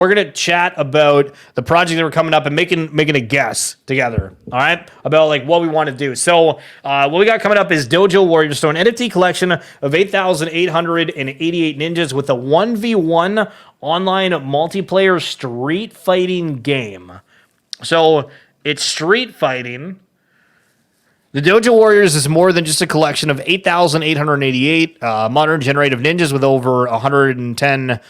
we're going to chat about the project that we're coming up and making a guess together. All right. About like what we want to do. So what we got coming up is Dojo Warriors. So an NFT collection of 8,888 ninjas with a 1v1 online multiplayer street fighting game. So it's street fighting. The Dojo Warriors is more than just a collection of 8,888 modern generative ninjas with over 110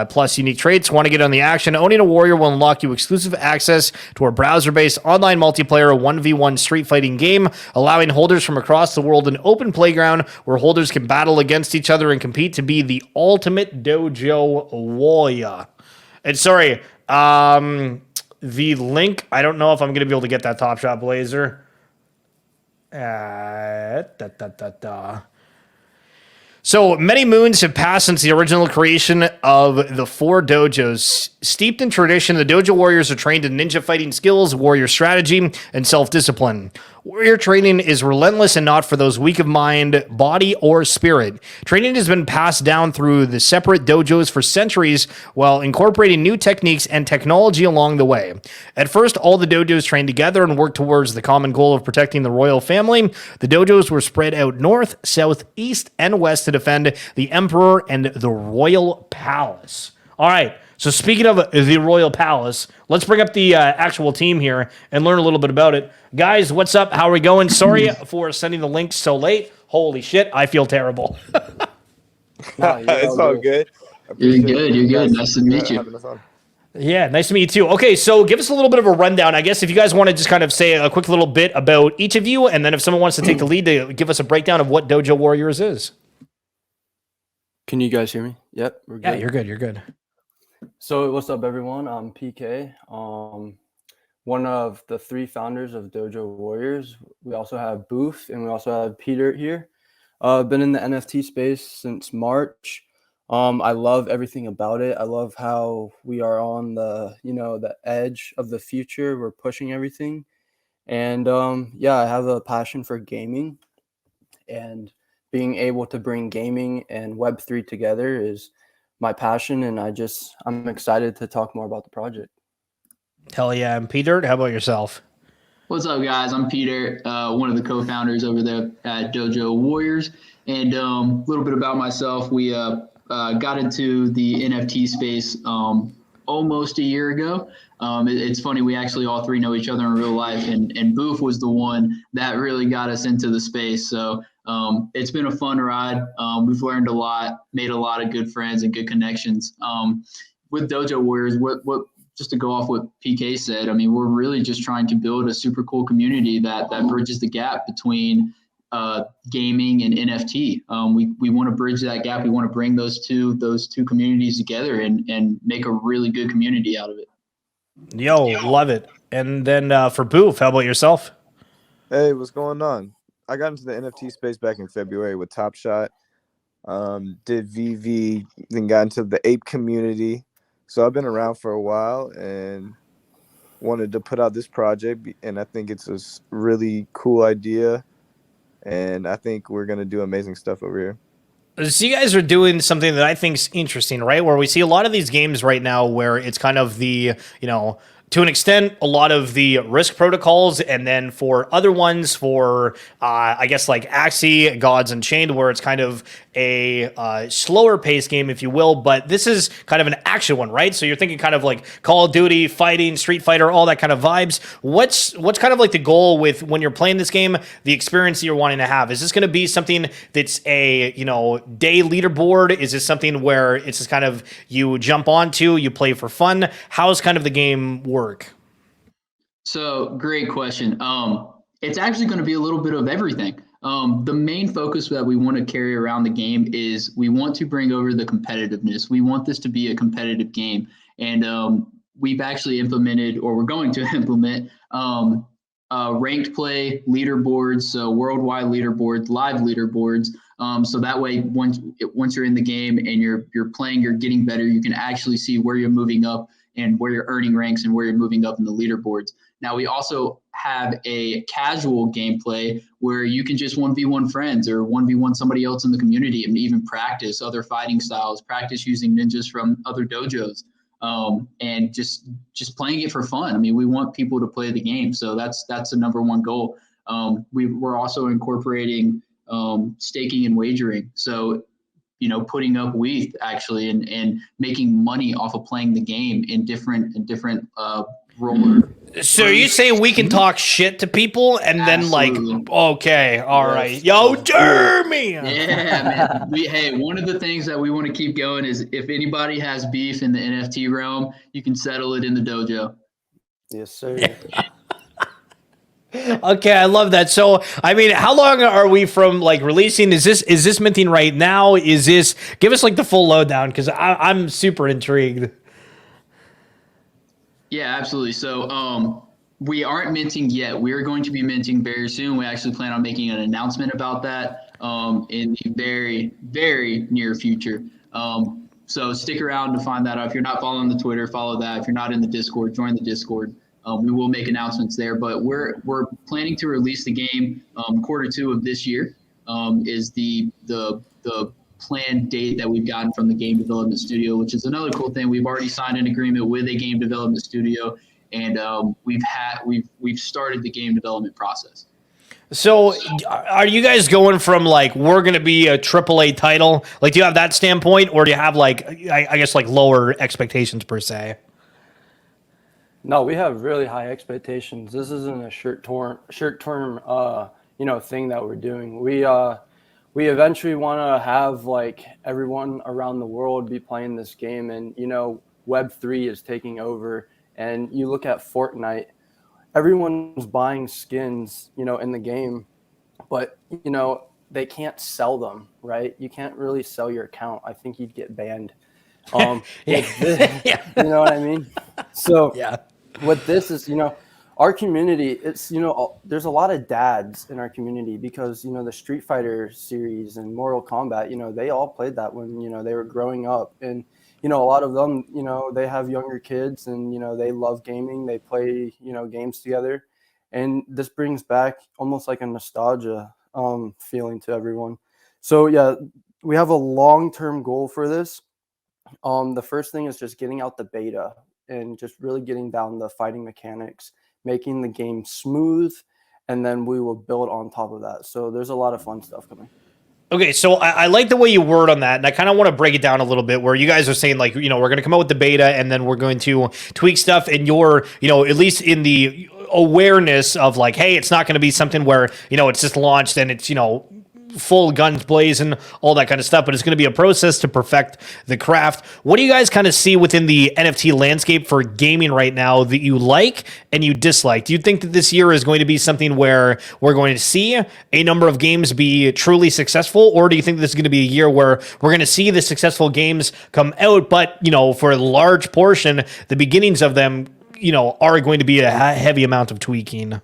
plus unique traits. Want to get on the action? Owning a warrior will unlock you exclusive access to our browser-based online multiplayer 1v1 street fighting game, allowing holders from across the world an open playground where holders can battle against each other and compete to be the ultimate Dojo Warrior. And sorry, the link, I don't know if I'm going to be able to get that Top Shot Blazer. So many moons have passed since the original creation of the four dojos. Steeped in tradition, the Dojo Warriors are trained in ninja fighting skills, warrior strategy, and self-discipline. Warrior training is relentless and not for those weak of mind, body, or spirit. Training has been passed down through the separate dojos for centuries while incorporating new techniques and technology along the way. At first, all the dojos trained together and worked towards the common goal of protecting the royal family. The dojos were spread out north, south, east, and west to defend the emperor and the royal palace. All right. So speaking of the Royal Palace, let's bring up the actual team here and learn a little bit about it. Guys, what's up? How are we going? Sorry for sending the link so late. Holy shit, I feel terrible. It's all good. You're good. You're good. Nice to meet you. Yeah, nice to meet you too. Okay, so give us a little bit of a rundown. I guess if you guys want to just kind of say a quick little bit about each of you, and then if someone wants to take the lead to give us a breakdown of what Dojo Warriors is. Can you guys hear me? Yep, we're good. Yeah, you're good. You're good. So what's up, everyone? I'm PK, one of the three founders of Dojo Warriors. We also have Booth, and we also have Peter here. I've been in the NFT space since March. I love everything about it. I love how we are on the edge of the future. We're pushing everything, and I have a passion for gaming, and being able to bring gaming and Web3 together is my passion, and I'm excited to talk more about the project. Hell yeah. And Peter, how about yourself? What's up, guys? I'm Peter, one of the co-founders over there at Dojo Warriors. And a little bit about myself. We got into the NFT space almost a year ago. It's funny, we actually all three know each other in real life, and Booth was the one that really got us into the space. So it's been a fun ride. We've learned a lot, made a lot of good friends and good connections. With Dojo Warriors, what just to go off what PK said, I mean, we're really just trying to build a super cool community that bridges the gap between gaming and NFT. We want to bridge that gap. We want to bring those two communities together and make a really good community out of it. Yo, love it. And then for Booth, how about yourself? Hey, what's going on? I got into the NFT space back in February with Top Shot. Did VV, then got into the ape community. So I've been around for a while and wanted to put out this project, and I think it's a really cool idea, and I think we're going to do amazing stuff over here. So you guys are doing something that I think is interesting, right? Where we see a lot of these games right now where it's kind of the, to an extent, a lot of the risk protocols, and then for other ones, for I guess like Axie, Gods Unchained, where it's kind of a slower paced game, if you will. But this is kind of an action one, right? So you're thinking kind of like Call of Duty, fighting, Street Fighter, all that kind of vibes. What's kind of like the goal with when you're playing this game, the experience that you're wanting to have? Is this going to be something that's a day leaderboard? Is this something where it's just kind of you jump onto, you play for fun? How's kind of the game work? So great question. It's actually going to be a little bit of everything. The main focus that we want to carry around the game is we want to bring over the competitiveness. We want this to be a competitive game. And we've actually implemented, or we're going to implement, ranked play leaderboards, so worldwide leaderboards, live leaderboards. So that way, once you're in the game and you're playing, you're getting better, you can actually see where you're moving up and where you're earning ranks and where you're moving up in the leaderboards. Now, we also have a casual gameplay where you can just 1v1 friends or 1v1 somebody else in the community and even practice other fighting styles, practice using ninjas from other dojos. and just playing it for fun. I mean, we want people to play the game, so that's the number one goal. We're also incorporating staking and wagering, so putting up WETH actually and making money off of playing the game in different roller. So you say we can talk shit to people and Absolutely. then okay, all Yes. right, yo, Jeremy. Yeah, man. One of the things that we want to keep going is if anybody has beef in the NFT realm, you can settle it in the dojo. Yes, sir. Okay, I love that. So, I mean, how long are we from like releasing? Is this minting right now? Give us like the full lowdown because I'm super intrigued. Yeah, absolutely. So we aren't minting yet. We are going to be minting very soon. We actually plan on making an announcement about that in the very, very near future. So stick around to find that out. If you're not following the Twitter, follow that. If you're not in the Discord, join the Discord. We will make announcements there, but we're planning to release the game Q2 of this year. Is the planned date that we've gotten from the game development studio, which is another cool thing. We've already signed an agreement with a game development studio, and we've started the game development process. So, are you guys going from like we're going to be a AAA title? Like, do you have that standpoint, or do you have like I guess like lower expectations per se? No, we have really high expectations. This isn't a short-term thing that we're doing. We eventually want to have like everyone around the world be playing this game, and Web3 is taking over. And you look at Fortnite, everyone's buying skins, in the game, but they can't sell them, right? You can't really sell your account. I think you'd get banned. Yeah. You know what I mean? So Yeah. what this is, our community, it's, there's a lot of dads in our community because, the Street Fighter series and Mortal Kombat, they all played that when, they were growing up. And, a lot of them, they have younger kids and, they love gaming. They play, games together. And this brings back almost like a nostalgia feeling to everyone. So, yeah, we have a long-term goal for this. The first thing is just getting out the beta and just really getting down the fighting mechanics, making the game smooth, and then we will build on top of that. So there's a lot of fun stuff coming. Okay, so I like the way you word on that, and I kind of want to break it down a little bit where you guys are saying, like, we're going to come out with the beta, and then we're going to tweak stuff, and you're, at least in the awareness of, like, hey, it's not going to be something where, it's just launched and it's, full guns blazing, all that kind of stuff, but it's going to be a process to perfect the craft. What do you guys kind of see within the NFT landscape for gaming right now that you like and you dislike? Do you think that this year is going to be something where we're going to see a number of games be truly successful, or do you think this is going to be a year where we're going to see the successful games come out, but, for a large portion, the beginnings of them, are going to be a heavy amount of tweaking?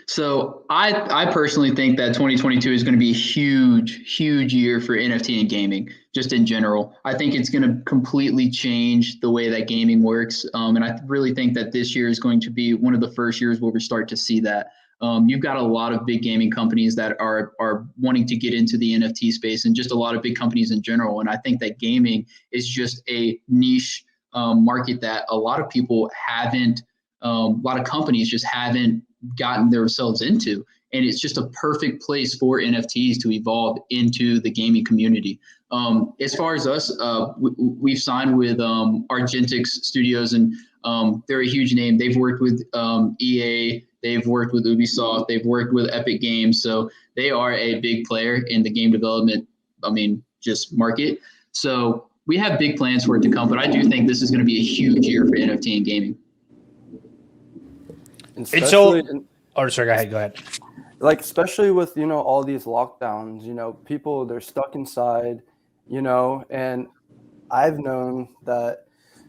So I personally think that 2022 is going to be a huge year for NFT and gaming, just in general. I think it's going to completely change the way that gaming works. And I really think that this year is going to be one of the first years where we start to see that. You've got a lot of big gaming companies that are wanting to get into the NFT space, and just a lot of big companies in general. And I think that gaming is just a niche market that a lot of people haven't, a lot of companies just haven't gotten themselves into, and it's just a perfect place for NFTs to evolve into the gaming community. As far as us, we've signed with Argentix Studios, and they're a huge name. They've worked with EA, they've worked with Ubisoft, they've worked with Epic Games, so they are a big player in the game development, just market. So we have big plans for it to come, but I do think this is going to be a huge year for NFT and gaming. And so, sorry, go ahead. Like, especially with, all these lockdowns, people, they're stuck inside, and I've known that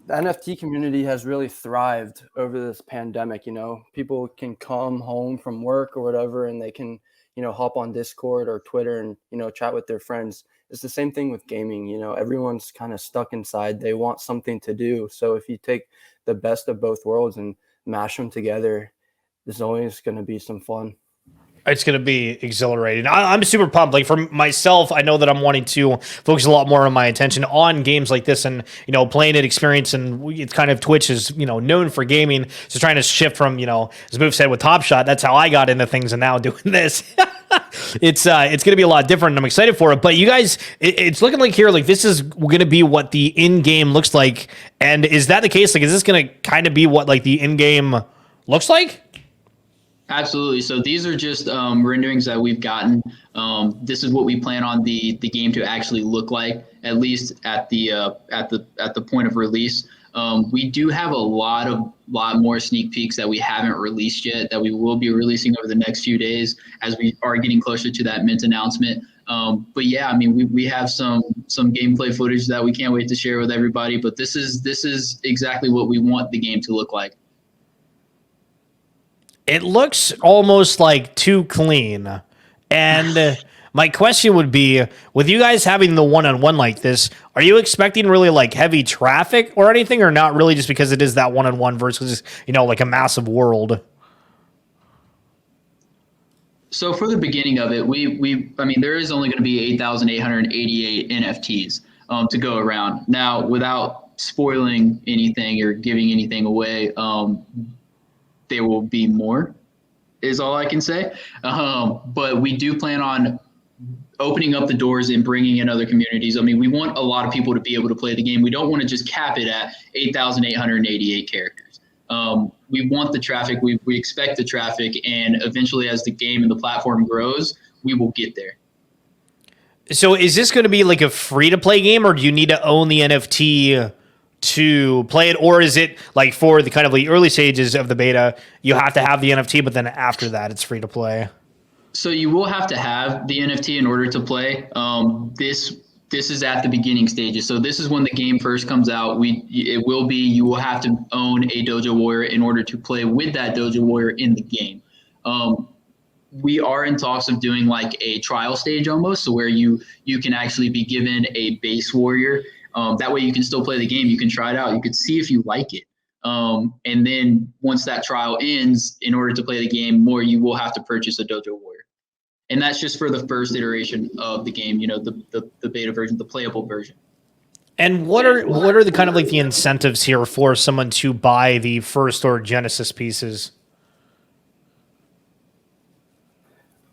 the NFT community has really thrived over this pandemic. People can come home from work or whatever, and they can, hop on Discord or Twitter and, chat with their friends. It's the same thing with gaming. Everyone's kind of stuck inside. They want something to do. So if you take the best of both worlds and mash them together, there's always going to be some fun. It's going to be exhilarating. I'm super pumped. Like for myself, I know that I'm wanting to focus a lot more of my attention on games like this and, playing it, experience. And it's kind of Twitch is, known for gaming. So trying to shift from, as Boof said with Top Shot, that's how I got into things. And now doing this, it's going to be a lot different. And I'm excited for it. But you guys, it's looking like here, like this is going to be what the in-game looks like. And is that the case? Like, is this going to kind of be what like the in-game looks like? Absolutely. So these are just renderings that we've gotten. This is what we plan on the game to actually look like, at least at the point of release. We do have a lot more sneak peeks that we haven't released yet, that we will be releasing over the next few days as we are getting closer to that mint announcement. But yeah, I mean, we have some gameplay footage that we can't wait to share with everybody. But this is exactly what we want the game to look like. It looks almost like too clean. And my question would be, with you guys having the one-on-one like this, are you expecting really like heavy traffic or anything, or not really, just because it is that one-on-one versus, like a massive world? So for the beginning of it, I mean, there is only going to be 8,888 NFTs to go around. Now, without spoiling anything or giving anything away, there will be more, is all I can say. But we do plan on opening up the doors and bringing in other communities. I mean, we want a lot of people to be able to play the game. We don't want to just cap it at 8,888 characters. We want the traffic. We expect the traffic. And eventually, as the game and the platform grows, we will get there. So is this going to be like a free-to-play game, or do you need to own the NFT to play it, or is it like for the kind of the early stages of the beta, you have to have the NFT, but then after that it's free to play? So you will have to have the NFT in order to play. This is at the beginning stages. So this is when the game first comes out. You will have to own a Dojo Warrior in order to play with that Dojo Warrior in the game. We are in talks of doing like a trial stage almost, so where you can actually be given a base warrior. That way you can still play the game. You can try it out. You can see if you like it. And then once that trial ends, in order to play the game more, you will have to purchase a Dojo Warrior. And that's just for the first iteration of the game, the beta version, the playable version. And what are the kind of like the incentives here for someone to buy the first or Genesis pieces?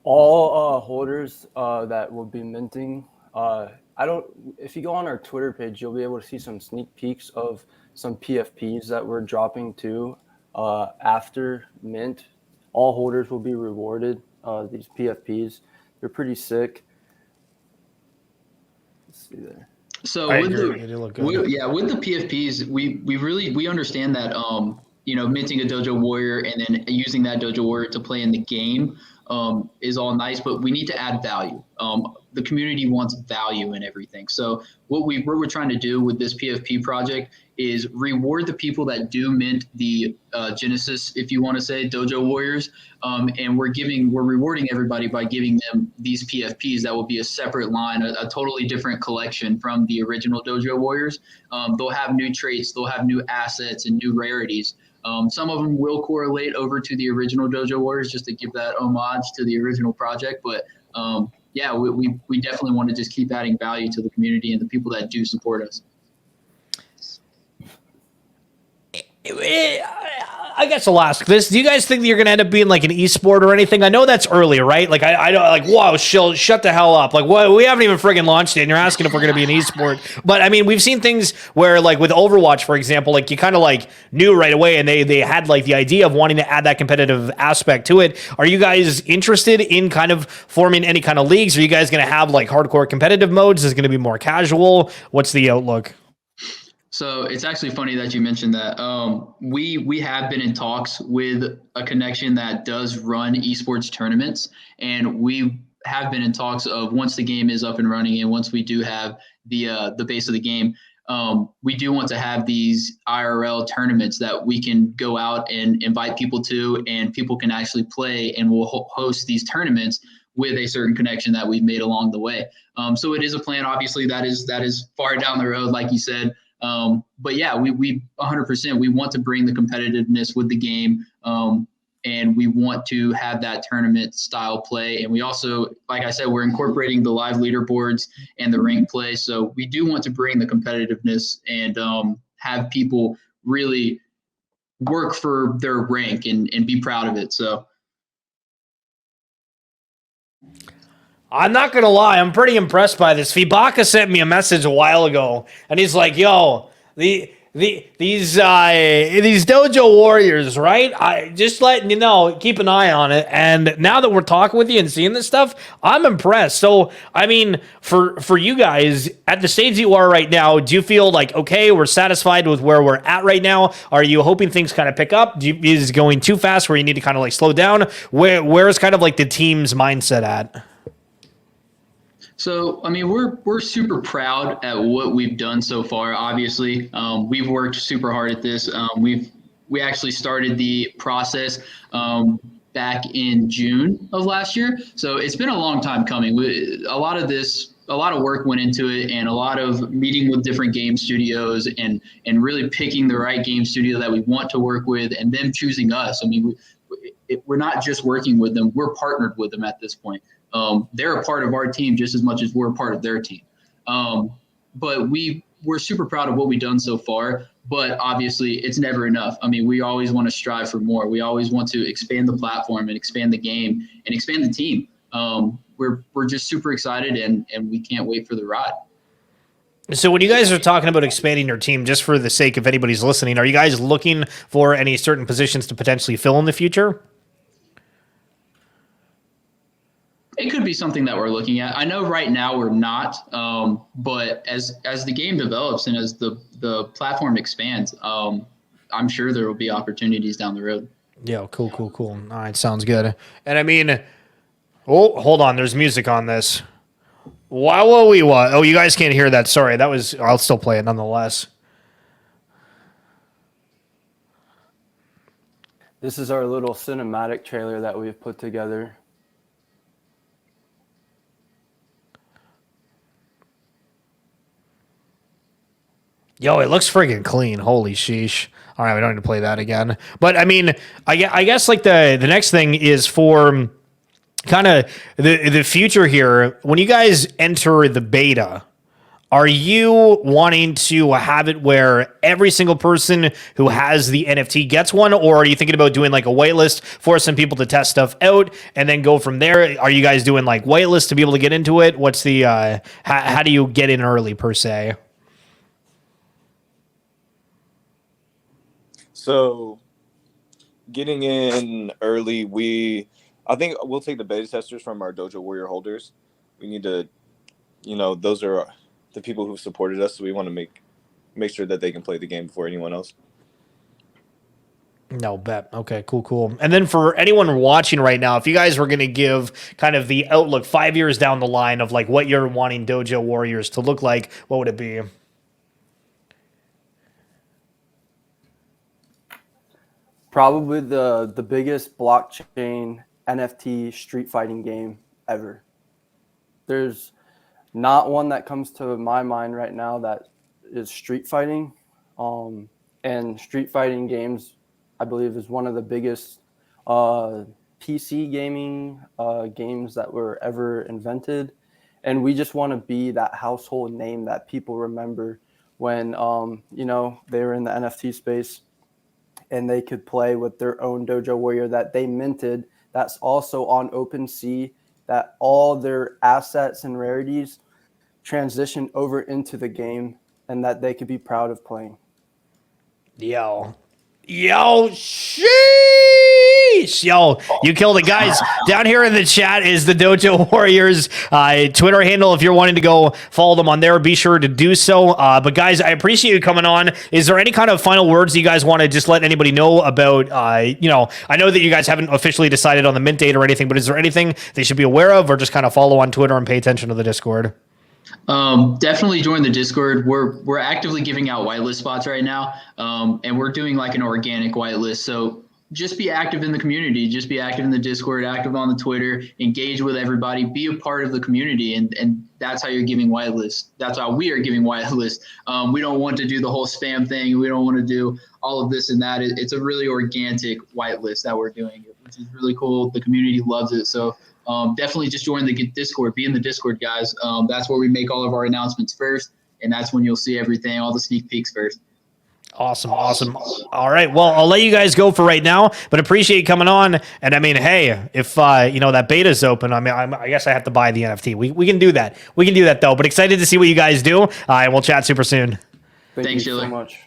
All holders that will be minting, if you go on our Twitter page, you'll be able to see some sneak peeks of some PFPs that we're dropping too. After mint, all holders will be rewarded these PFPs. They're pretty sick. Let's see there. So with the PFPs, we understand that minting a Dojo Warrior and then using that Dojo Warrior to play in the game is all nice, but we need to add value. The community wants value in everything. So what we're trying to do with this PFP project is reward the people that do mint the Genesis, if you want to say, Dojo Warriors, and we're rewarding everybody by giving them these PFPs that will be a separate line, a totally different collection from the original Dojo Warriors. They'll have new traits, they'll have new assets and new rarities. Some of them will correlate over to the original Dojo Warriors just to give that homage to the original project. But we definitely want to just keep adding value to the community and the people that do support us. I guess I'll ask this. Do you guys think that you're going to end up being like an esport or anything? I know that's early, right? Like, I don't like, whoa, shut the hell up. Like, what? We haven't even friggin' launched it, and you're asking if we're going to be an esport. But I mean, we've seen things where, like, with Overwatch, for example, like, you kind of like knew right away, and they had like the idea of wanting to add that competitive aspect to it. Are you guys interested in kind of forming any kind of leagues? Are you guys going to have like hardcore competitive modes? Is it going to be more casual? What's the outlook? So it's actually funny that you mentioned that. We have been in talks with a connection that does run esports tournaments, and we have been in talks of once the game is up and running and once we do have the base of the game, we do want to have these IRL tournaments that we can go out and invite people to, and people can actually play, and we'll host these tournaments with a certain connection that we've made along the way. So it is a plan. Obviously, that is far down the road, like you said. But yeah, we 100%, we want to bring the competitiveness with the game. and we want to have that tournament style play. And we also, like I said, we're incorporating the live leaderboards and the rank play. So we do want to bring the competitiveness and have people really work for their rank and be proud of it. So I'm not gonna lie, I'm pretty impressed by this. Fibaka sent me a message a while ago, and he's like, "Yo, these Dojo Warriors, right? I just letting you know, keep an eye on it." And now that we're talking with you and seeing this stuff, I'm impressed. So, I mean, for you guys at the stage you are right now, do you feel like okay, we're satisfied with where we're at right now? Are you hoping things kind of pick up? Is it going too fast where you need to kind of like slow down? Where's kind of like the team's mindset at? So, I mean, we're super proud at what we've done so far. Obviously, we've worked super hard at this. We actually started the process back in June of last year. So it's been a long time coming. A lot of work went into it, and a lot of meeting with different game studios and really picking the right game studio that we want to work with, and them choosing us. I mean, we're not just working with them; we're partnered with them at this point. They're a part of our team just as much as we're a part of their team. But we're super proud of what we've done so far, but obviously it's never enough. I mean, we always want to strive for more. We always want to expand the platform and expand the game and expand the team. We're just super excited and we can't wait for the ride. So when you guys are talking about expanding your team, just for the sake of anybody's listening, are you guys looking for any certain positions to potentially fill in the future? It could be something that we're looking at. I know right now we're not, but as the game develops and as the platform expands, I'm sure there will be opportunities down the road. Yeah, cool. All right, sounds good. And I mean, oh, hold on, there's music on this. Wow, what? Oh, you guys can't hear that. Sorry, I'll still play it nonetheless. This is our little cinematic trailer that we've put together. Yo, it looks friggin' clean. Holy sheesh. All right, we don't need to play that again. But, I mean, I guess like the next thing is for kind of the future here. When you guys enter the beta, are you wanting to have it where every single person who has the NFT gets one? Or are you thinking about doing like a whitelist for some people to test stuff out and then go from there? Are you guys doing like whitelist to be able to get into it? What's the, how do you get in early per se? So getting in early, I think we'll take the beta testers from our Dojo Warrior holders. We need to, those are the people who've supported us. So we want to make sure that they can play the game before anyone else. No, bet. Okay, cool. And then for anyone watching right now, if you guys were going to give kind of the outlook 5 years down the line of like what you're wanting Dojo Warriors to look like, what would it be? Probably the biggest blockchain NFT street fighting game ever. There's not one that comes to my mind right now that is street fighting. And street fighting games, I believe, is one of the biggest PC gaming games that were ever invented. And we just want to be that household name that people remember when, they were in the NFT space. And they could play with their own Dojo Warrior that they minted. That's also on OpenSea. That all their assets and rarities transition over into the game, and that they could be proud of playing. Yo, sheesh. Yo, you killed it, guys. Down here in the chat is the Dojo Warriors Twitter handle. If you're wanting to go follow them on there, be sure to do so. But guys, I appreciate you coming on. Is there any kind of final words you guys want to just let anybody know about? I know that you guys haven't officially decided on the mint date or anything, but is there anything they should be aware of, or just kind of follow on Twitter and pay attention to the Discord? Definitely join the Discord. We're actively giving out whitelist spots right now, and we're doing like an organic whitelist. So just be active in the community, just be active in the Discord, active on the Twitter, engage with everybody, be a part of the community. And that's how you're giving whitelist. That's how we are giving whitelist. We don't want to do the whole spam thing. We don't want to do all of this and that. It's a really organic whitelist that we're doing, which is really cool. The community loves it. So definitely just join the Discord, be in the Discord, guys. That's where we make all of our announcements first. And that's when you'll see everything, all the sneak peeks first. Awesome. All right. Well, I'll let you guys go for right now, but appreciate you coming on. And I mean, hey, if that beta's open, I mean, I guess I have to buy the NFT. We can do that. We can do that though. But excited to see what you guys do. And we'll chat super soon. Thanks, you so Schiller. much.